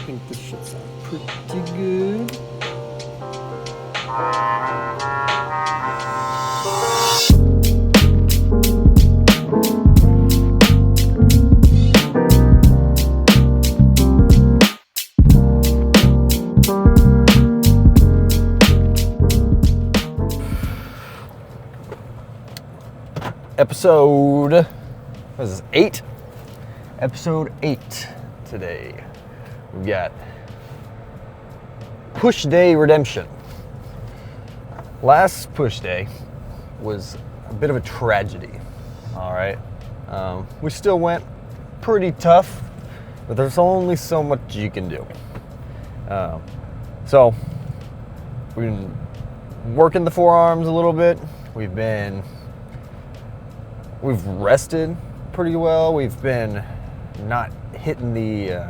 think this should sound pretty good. Episode, what is this, 8? Episode 8 today. We've got push day redemption. Last push day was a bit of a tragedy, all right? We still went pretty tough, but there's only so much you can do. So we've been working the forearms a little bit. We've rested pretty well. We've been not hitting the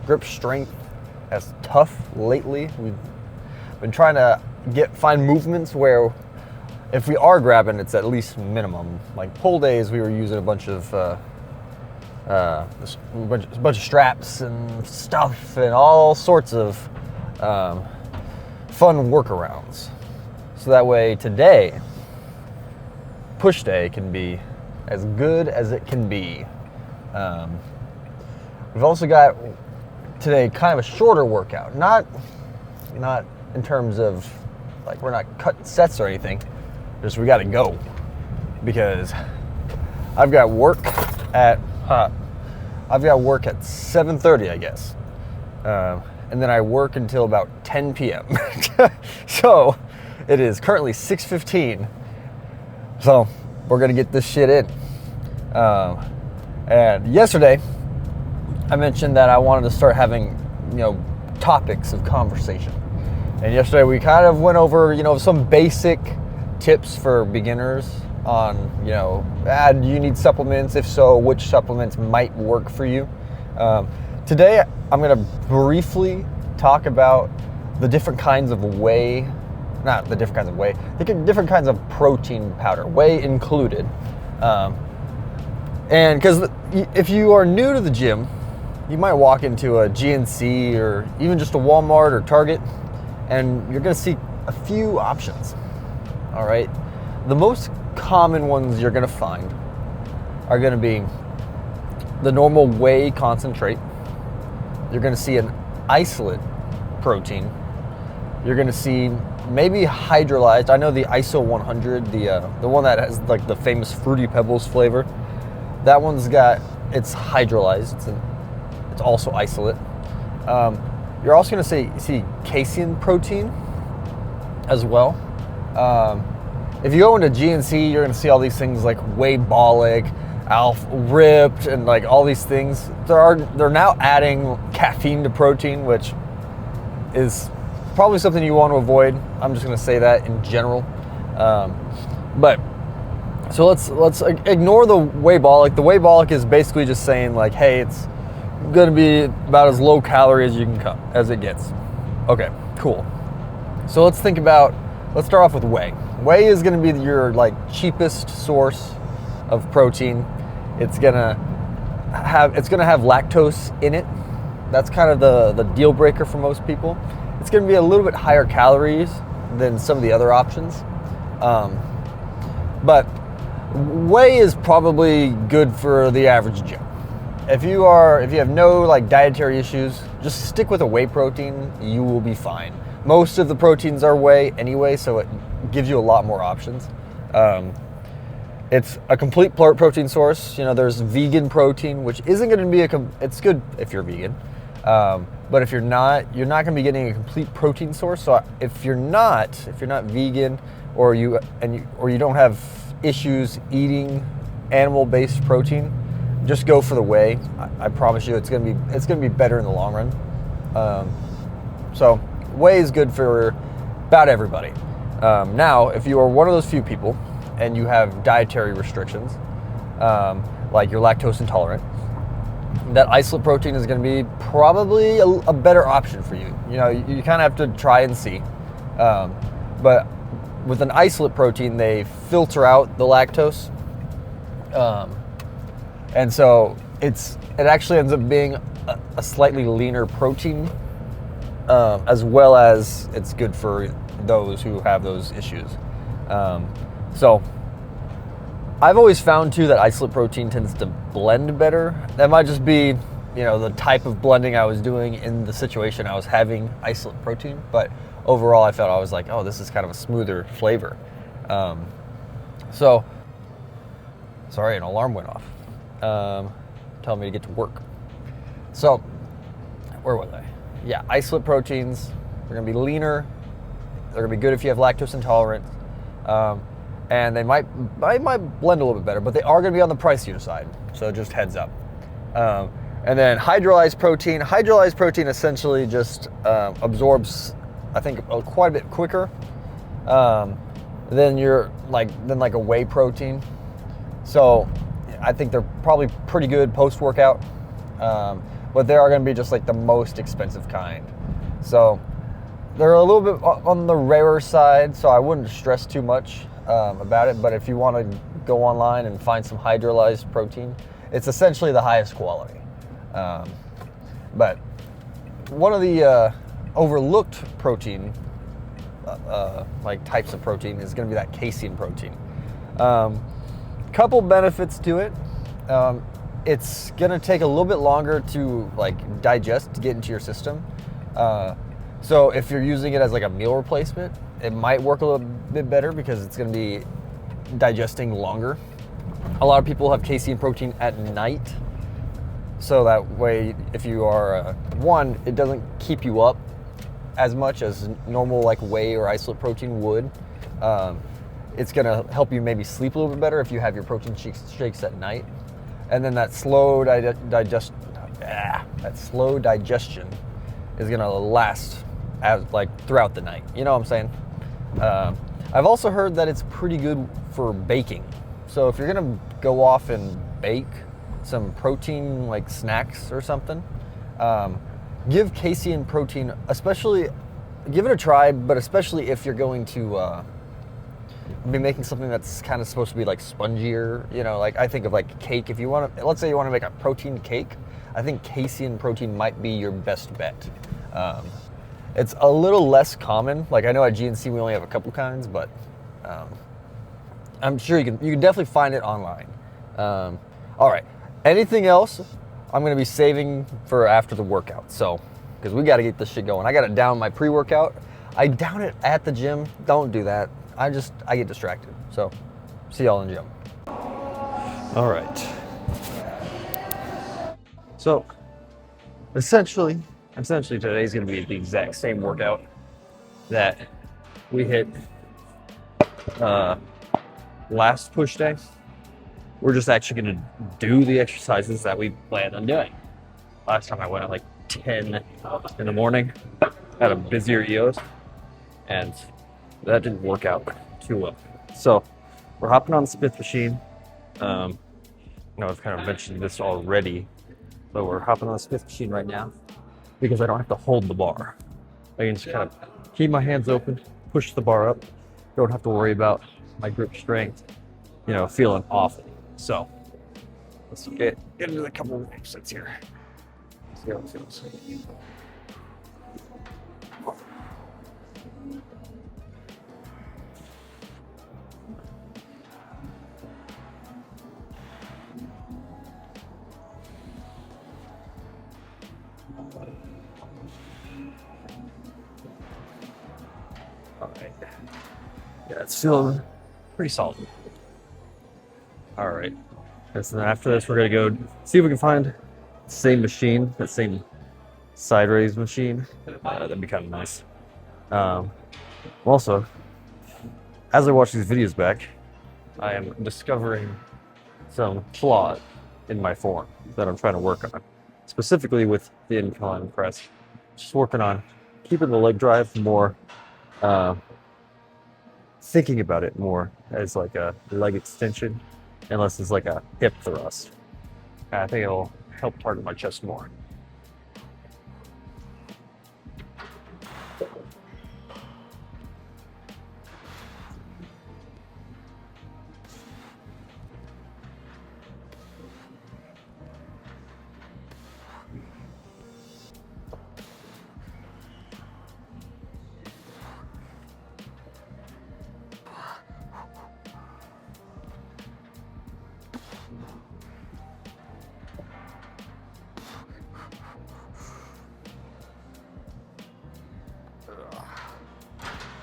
grip strength as tough lately. We've been trying to find movements where if we are grabbing, it's at least minimum. Like pull days, we were using a bunch of straps and stuff and all sorts of fun workarounds. So that way today, push day can be as good as it can be. We've also got today kind of a shorter workout. Not in terms of like we're not cutting sets or anything. Just we got to go because I've got work at 7:30, I guess, and then I work until about 10 p.m. So it is currently 6:15. So we're gonna get this shit in. And yesterday, I mentioned that I wanted to start having, topics of conversation. And yesterday we kind of went over, some basic tips for beginners on, do you need supplements? If so, which supplements might work for you? Today, I'm gonna briefly talk about the different kinds of whey. Not the different kinds of whey, different kinds of protein powder, whey included. And because if you are new to the gym, you might walk into a GNC or even just a Walmart or Target, and you're gonna see a few options, all right? The most common ones you're gonna find are gonna be the normal whey concentrate. You're gonna see an isolate protein. You're gonna see maybe hydrolyzed. I know the ISO 100, the one that has like the famous Fruity Pebbles flavor. That one's it's hydrolyzed. It's also isolate. You're also gonna see casein protein as well. If you go into GNC, you're gonna see all these things like Whey-bolic, Alpha Ripped, and like all these things. They're now adding caffeine to protein, which is probably something you want to avoid. I'm just going to say that in general. But so let's ignore the Whey-bolic. The Whey-bolic is basically just saying like, hey, it's going to be about as low calorie as you can come as it gets. Okay, cool. So let's start off with whey. Whey is going to be your like cheapest source of protein. It's going to have lactose in it. That's kind of the deal breaker for most people. It's going to be a little bit higher calories than some of the other options. But whey is probably good for the average Joe. If you have no like dietary issues, just stick with a whey protein, you will be fine. Most of the proteins are whey anyway, so it gives you a lot more options. It's a complete protein source. There's vegan protein, which isn't going to be it's good if you're vegan. But if you're not going to be getting a complete protein source. So if you're not vegan or you don't have issues eating animal-based protein, just go for the whey. I promise you, it's going to be better in the long run. So whey is good for about everybody. Now, if you are one of those few people and you have dietary restrictions, like you're lactose intolerant, that isolate protein is going to be probably a better option for you. You kind of have to try and see. But with an isolate protein, they filter out the lactose. And so it actually ends up being a slightly leaner protein, as well as it's good for those who have those issues. So I've always found too that isolate protein tends to blend better. That might just be, the type of blending I was doing in the situation I was having isolate protein, but overall I felt I was like, oh, this is kind of a smoother flavor. So, sorry, an alarm went off, telling me to get to work. So, where was I? Yeah, isolate proteins, they're gonna be leaner, they're gonna be good if you have lactose intolerance, and they might blend a little bit better, but they are gonna be on the pricier side, so just heads up. And then hydrolyzed protein essentially just absorbs, I think, quite a bit quicker than a whey protein. So I think they're probably pretty good post-workout, but they are going to be just like the most expensive kind. So they're a little bit on the rarer side, so I wouldn't stress too much about it. But if you want to go online and find some hydrolyzed protein, it's essentially the highest quality. But one of the overlooked protein, types of protein, is going to be that casein protein. Couple benefits to it. It's going to take a little bit longer to digest, to get into your system. So if you're using it as a meal replacement, it might work a little bit better because it's going to be digesting longer. A lot of people have casein protein at night, so that way if you are it doesn't keep you up as much as normal whey or isolate protein would. It's going to help you maybe sleep a little bit better if you have your protein shakes at night. And then that slow digestion is going to last throughout the night. You know what I'm saying? I've also heard that it's pretty good for baking. So if you're going to go off and bake some protein snacks or something, give casein protein, give it a try, but especially if you're going to be making something that's kind of supposed to be spongier, I think of cake. If you want to, let's say you want to make a protein cake, I think casein protein might be your best bet. It's a little less common. I know at GNC we only have a couple kinds, but I'm sure you can definitely find it online. All right, anything else I'm going to be saving for after the workout, because we got to get this shit going. I got to down my pre-workout. I down it at the gym. Don't do that. I get distracted. So, see y'all in the gym. All right. So, essentially today's going to be the exact same workout that we hit last push day. We're just actually going to do the exercises that we planned on doing. Last time I went at 10 in the morning, had a busier EOS, and that didn't work out too well. So we're hopping on the Smith machine. I've kind of mentioned this already, but we're hopping on the Smith machine right now because I don't have to hold the bar. I can just kind of keep my hands open, push the bar up. Don't have to worry about my grip strength, feeling awful. So let's get into a couple of sets here. See how it feels. All right. Yeah, it's feeling pretty solid. All right. And so then after this, we're going to go see if we can find the same machine, that same side raise machine. That'd be kind of nice. Also, as I watch these videos back, I am discovering some flaws in my form that I'm trying to work on, specifically with the incline press. Just working on keeping the leg drive more, thinking about it more as a leg extension, unless it's a hip thrust. I think it'll help target my chest more.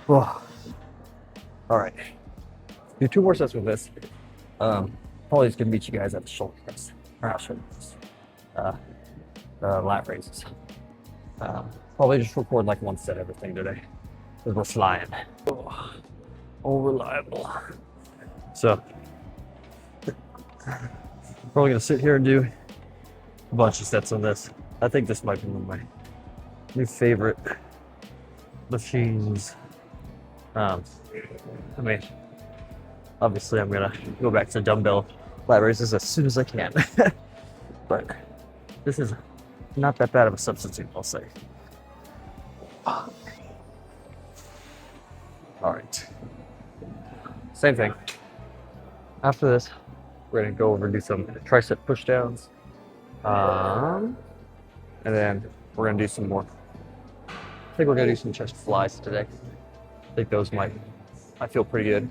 Oh. All right. Do 2 more sets with this. Probably just gonna meet you guys at the shoulder press. Or not shoulder press. Lat raises. Probably just record like 1 set everything today. Because we're flying. Oh, reliable. So, probably gonna sit here and do a bunch of sets on this. I think this might be one of my new favorite machines. I mean, obviously I'm gonna go back to dumbbell lat raises as soon as I can. But this is not that bad of a substitute, I'll say. All right. Same thing. After this, we're gonna go over and do some tricep push downs. And then we're gonna do some more. I think we're gonna do some chest flies today. I think those I feel pretty good.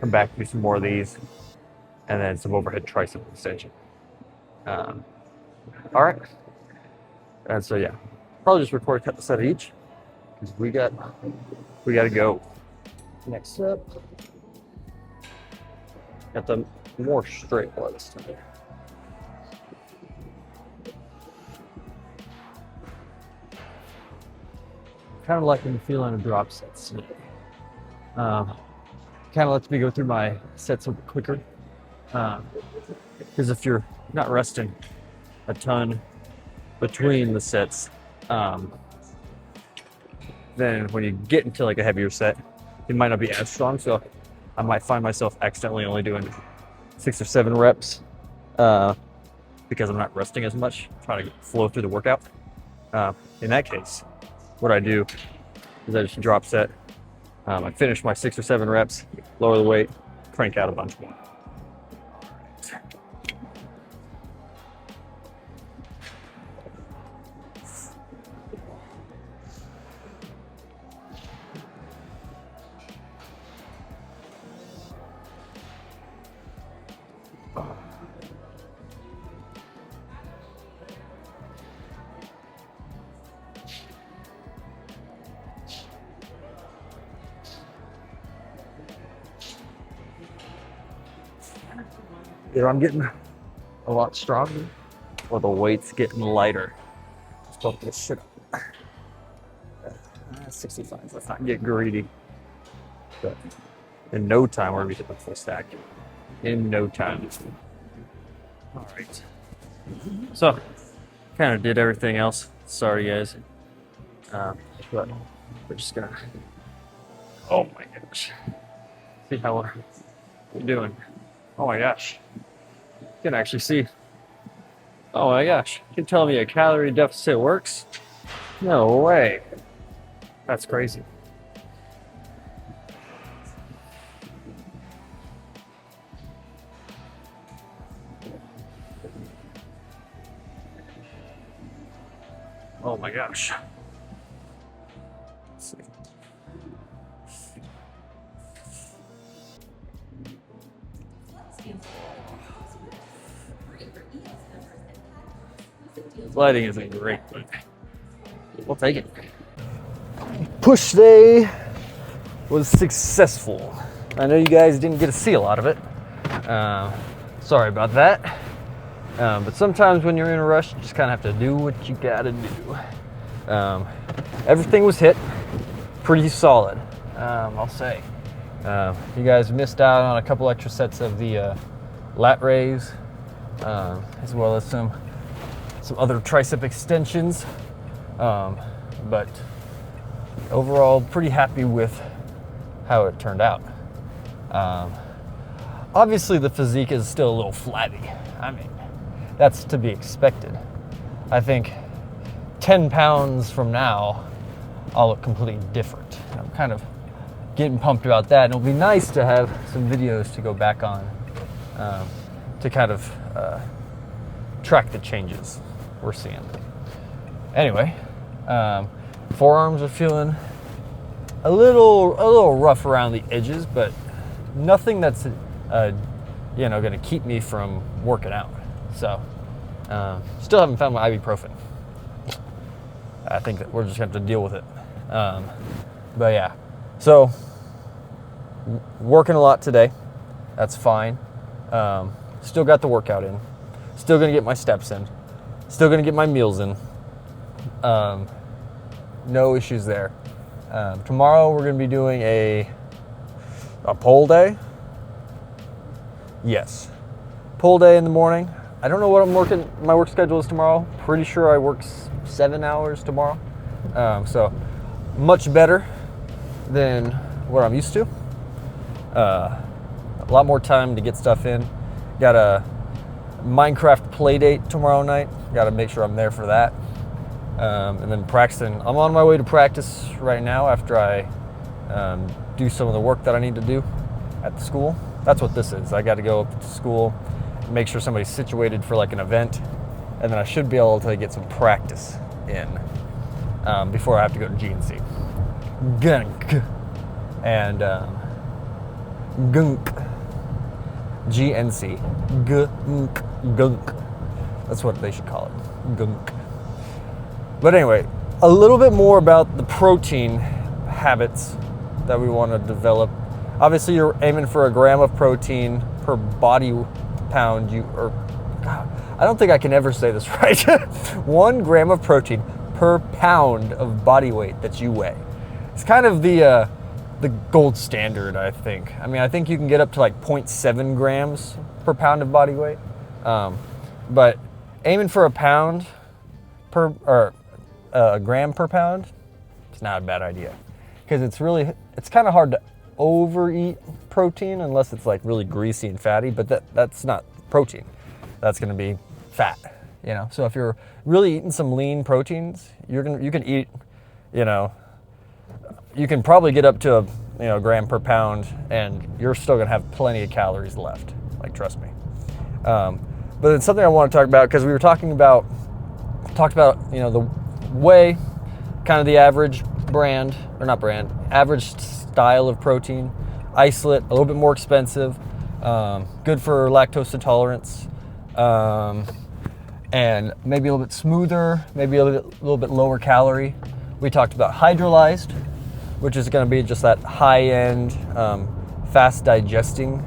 Come back, do some more of these, and then some overhead tricep extension. All right. And so yeah, probably just record a set of each because we got to go. Next up, got the more straight ones today. Kind of liking the feeling of drop sets today. Kind of lets me go through my sets a bit quicker. Because if you're not resting a ton between the sets, then when you get into like a heavier set, it might not be as strong. So I might find myself accidentally only doing 6 or 7 reps because I'm not resting as much, trying to flow through the workout. In that case, what I do is I just drop set. I finish my 6 or 7 reps, lower the weight, crank out a bunch more. Either I'm getting a lot stronger or the weight's getting lighter. Let's bump this shit up. 65, let's not get greedy. But in no time, we're gonna be hitting the full stack. In no time. All right. So, kind of did everything else. Sorry, guys. But we're just gonna. Oh my gosh. See how we're doing. Oh my gosh. You can actually see. Oh my gosh. You can tell me a calorie deficit works? No way. That's crazy. Oh my gosh. Let's see. Lighting isn't great, but we'll take it. Push day was successful. I know you guys didn't get to see a lot of it. Sorry about that. But sometimes when you're in a rush, you just kind of have to do what you gotta do. Everything was hit pretty solid, I'll say. You guys missed out on a couple extra sets of the lat raise, as well as some other tricep extensions. But overall, pretty happy with how it turned out. Obviously, the physique is still a little flabby. I mean, that's to be expected. I think 10 pounds from now, I'll look completely different. I'm kind of getting pumped about that. And it'll be nice to have some videos to go back on to kind of track the changes we're seeing. Anyway, forearms are feeling a little rough around the edges, but nothing that's going to keep me from working out. So, still haven't found my ibuprofen. I think that we're just going to have to deal with it. But yeah, So, working a lot today. That's fine. Still got the workout in. Still going to get my steps in. Still going to get my meals in. No issues there. Tomorrow we're going to be doing a pole day. Yes. Pole day in the morning. I don't know what my work schedule is tomorrow. Pretty sure I work 7 hours tomorrow. So much better than what I'm used to. A lot more time to get stuff in. Got a Minecraft play date tomorrow night. Got to make sure I'm there for that. And then practicing. I'm on my way to practice right now after I do some of the work that I need to do at the school. That's what this is. I got to go up to school, make sure somebody's situated for like an event, and then I should be able to get some practice in before I have to go to GNC. Gunk. And gunk. GNC. Gunk. That's what they should call it. Gunk. But anyway, a little bit more about the protein habits that we want to develop. Obviously, you're aiming for a gram of protein per body pound. I don't think I can ever say this right. 1 gram of protein per pound of body weight that you weigh. It's kind of the gold standard, I think. I mean, I think you can get up to like 0.7 grams per pound of body weight. But aiming for a gram per pound, it's not a bad idea. Because it's kind of hard to overeat protein unless it's like really greasy and fatty, but that's not protein. That's going to be fat, you know. So if you're really eating some lean proteins, you can eat, you know, you can probably get up to a gram per pound, and you're still going to have plenty of calories left. Like, trust me. But it's something I want to talk about because we talked about the whey, kind of the average average style of protein. Isolate, a little bit more expensive, good for lactose intolerance, and maybe a little bit smoother, maybe a little bit lower calorie. We talked about hydrolyzed, which is going to be just that high-end, fast digesting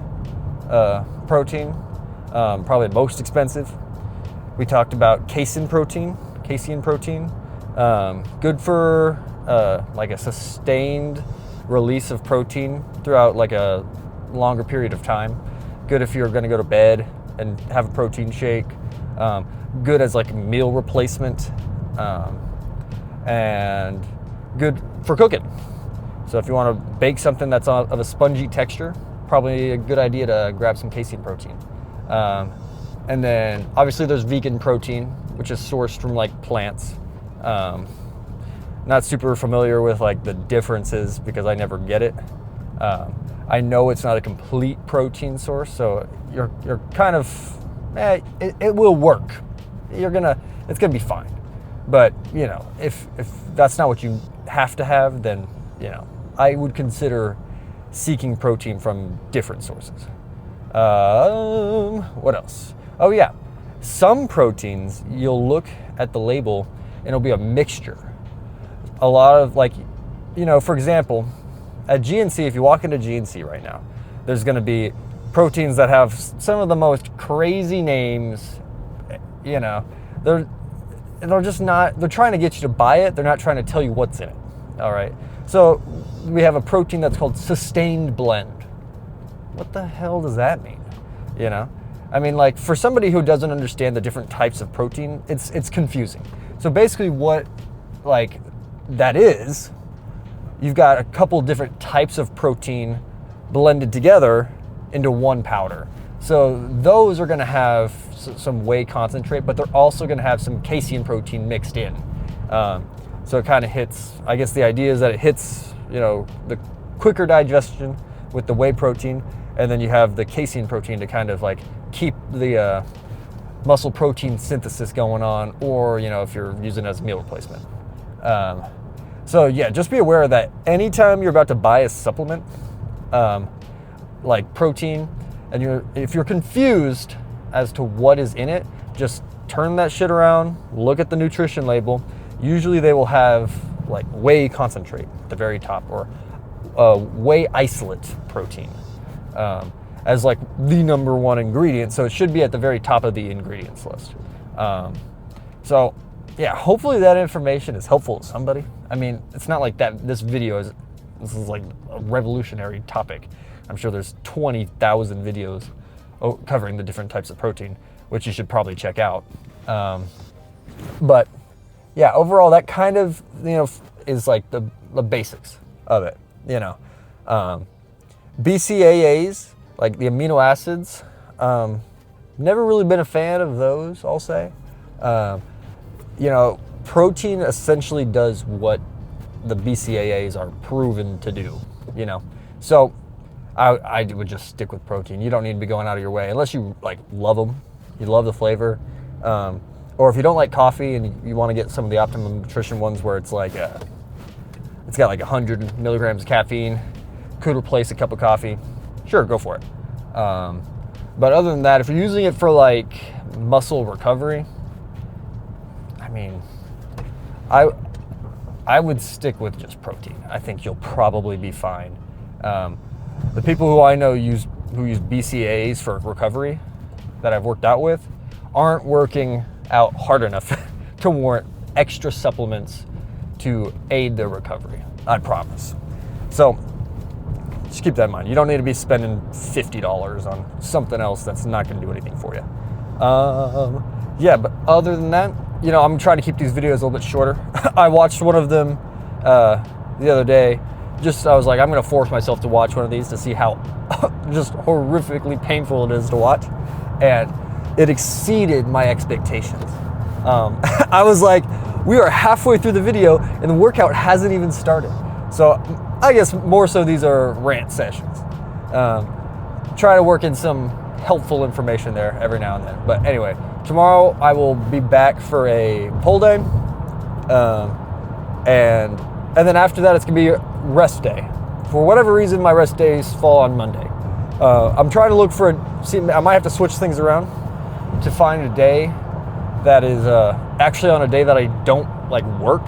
protein, probably most expensive. We talked about casein protein, good for like a sustained release of protein throughout like a longer period of time. Good if you're going to go to bed and have a protein shake. Good as like meal replacement, and good for cooking. So if you want to bake something that's of a spongy texture, probably a good idea to grab some casein protein. And then obviously there's vegan protein, which is sourced from like plants. Not super familiar with like the differences because I never get it. I know it's not a complete protein source, so you're kind of it will work. It's gonna be fine. But if that's not what you have to have, then I would consider seeking protein from different sources. What else? Oh yeah, some proteins you'll look at the label and it'll be a mixture. A lot of for example, at GNC, if you walk into GNC right now, there's going to be proteins that have some of the most crazy names. They're just not. They're trying to get you to buy it. They're not trying to tell you what's in it. All right. So we have a protein that's called sustained blend. What the hell does that mean? I mean, like, for somebody who doesn't understand the different types of protein, it's confusing. So basically, what that is, you've got a couple different types of protein blended together into one powder. So those are going to have some whey concentrate, but they're also going to have some casein protein mixed in. So it kind of hits, I guess the idea is that it hits, the quicker digestion with the whey protein, and then you have the casein protein to kind of like keep the muscle protein synthesis going on, or, if you're using it as a meal replacement. So yeah, just be aware that anytime you're about to buy a supplement, like protein, and if you're confused as to what is in it, just turn that shit around, look at the nutrition label. Usually they will have like whey concentrate at the very top, or whey isolate protein as like the number one ingredient. So it should be at the very top of the ingredients list. So yeah, hopefully that information is helpful to somebody. I mean, it's not like that. This is like a revolutionary topic. I'm sure there's 20,000 videos covering the different types of protein, which you should probably check out. But yeah, overall, that kind of, is like the basics of it, BCAAs, like the amino acids, never really been a fan of those, I'll say. Protein essentially does what the BCAAs are proven to do, So I would just stick with protein. You don't need to be going out of your way unless you like love them, you love the flavor. Or if you don't like coffee and you want to get some of the optimum nutrition ones where it's like, it's got like 100 milligrams of caffeine, could replace a cup of coffee, sure, go for it. But other than that, if you're using it for like muscle recovery, I mean, I would stick with just protein. I think you'll probably be fine. The people who I know who use BCAAs for recovery that I've worked out with aren't working out hard enough to warrant extra supplements to aid their recovery, I promise. So just keep that in mind. You don't need to be spending $50 on something else that's not going to do anything for you. Yeah, but other than that, I'm trying to keep these videos a little bit shorter. I watched one of them the other day. I was like, I'm going to force myself to watch one of these to see how just horrifically painful it is to watch. And it exceeded my expectations. I was like, we are halfway through the video and the workout hasn't even started. So I guess more so these are rant sessions. Try to work in some helpful information there every now and then. But anyway, tomorrow I will be back for a pole day. And then after that, it's gonna be rest day. For whatever reason, my rest days fall on Monday. I'm trying to look I might have to switch things around to find a day that is actually on a day that I don't like work,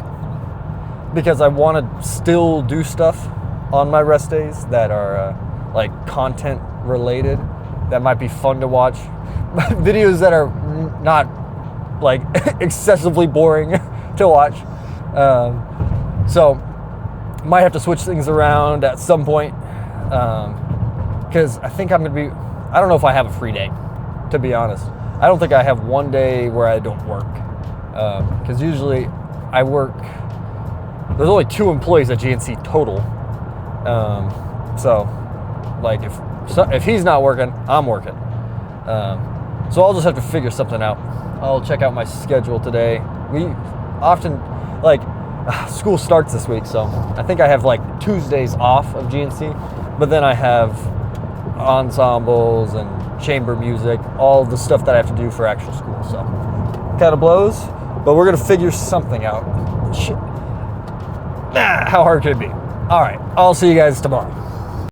because I want to still do stuff on my rest days that are like content related, that might be fun to watch. Videos that are not like excessively boring to watch. So might have to switch things around at some point, because I think I don't know if I have a free day, to be honest. I don't think I have one day where I don't work, because usually I work. There's only 2 employees at GNC total, so like if he's not working, I'm working. So I'll just have to figure something out. I'll check out my schedule today. We often school starts this week, so I think I have like Tuesdays off of GNC, but then I have ensembles and chamber music, all the stuff that I have to do for actual school. So kind of blows, but we're gonna figure something out. How hard could it be? All right, I'll see you guys tomorrow.